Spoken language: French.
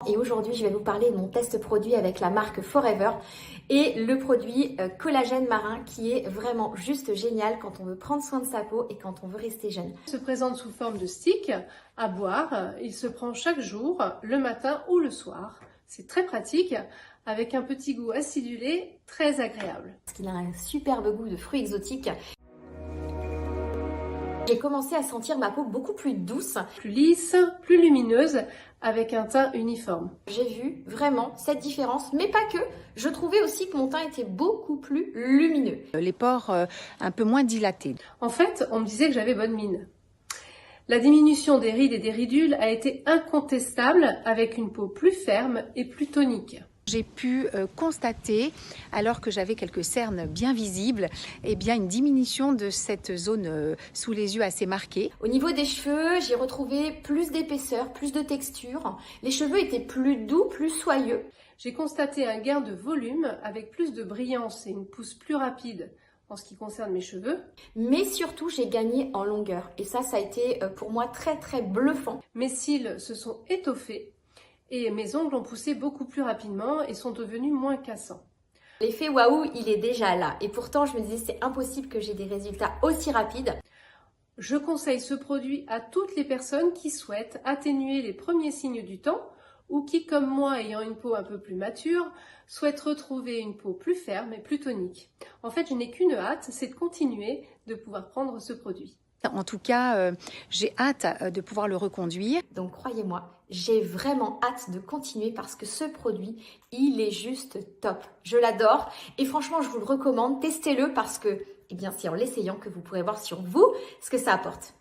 Et aujourd'hui, je vais vous parler de mon test produit avec la marque Forever et le produit collagène marin qui est vraiment juste génial quand on veut prendre soin de sa peau et quand on veut rester jeune. Il se présente sous forme de stick à boire. Il se prend chaque jour, le matin ou le soir. C'est très pratique, avec un petit goût acidulé très agréable. Parce qu'il a un superbe goût de fruits exotiques. J'ai commencé à sentir ma peau beaucoup plus douce, Plus lisse, plus lumineuse, avec un teint uniforme. J'ai vu vraiment cette différence, mais pas que. Je trouvais aussi que mon teint était beaucoup plus lumineux. Les pores un peu moins dilatés. En fait, on me disait que j'avais bonne mine. La diminution des rides et des ridules a été incontestable, avec une peau plus ferme et plus tonique. J'ai pu constater, alors que j'avais quelques cernes bien visibles, une diminution de cette zone sous les yeux assez marquée. Au niveau des cheveux, j'ai retrouvé plus d'épaisseur, plus de texture. Les cheveux étaient plus doux, plus soyeux. J'ai constaté un gain de volume avec plus de brillance et une pousse plus rapide en ce qui concerne mes cheveux. Mais surtout, j'ai gagné en longueur. Et ça a été pour moi très très bluffant. Mes cils se sont étoffés et mes ongles ont poussé beaucoup plus rapidement et sont devenus moins cassants. L'effet waouh, il est déjà là. Et pourtant, je me disais, c'est impossible que j'ai des résultats aussi rapides. Je conseille ce produit à toutes les personnes qui souhaitent atténuer les premiers signes du temps ou qui, comme moi, ayant une peau un peu plus mature, souhaitent retrouver une peau plus ferme et plus tonique. En fait, je n'ai qu'une hâte, c'est de continuer de pouvoir prendre ce produit. En tout cas, j'ai hâte de pouvoir le reconduire. Donc croyez-moi, j'ai vraiment hâte de continuer parce que ce produit, il est juste top. Je l'adore et franchement, je vous le recommande. Testez-le parce que, c'est en l'essayant que vous pourrez voir sur vous ce que ça apporte.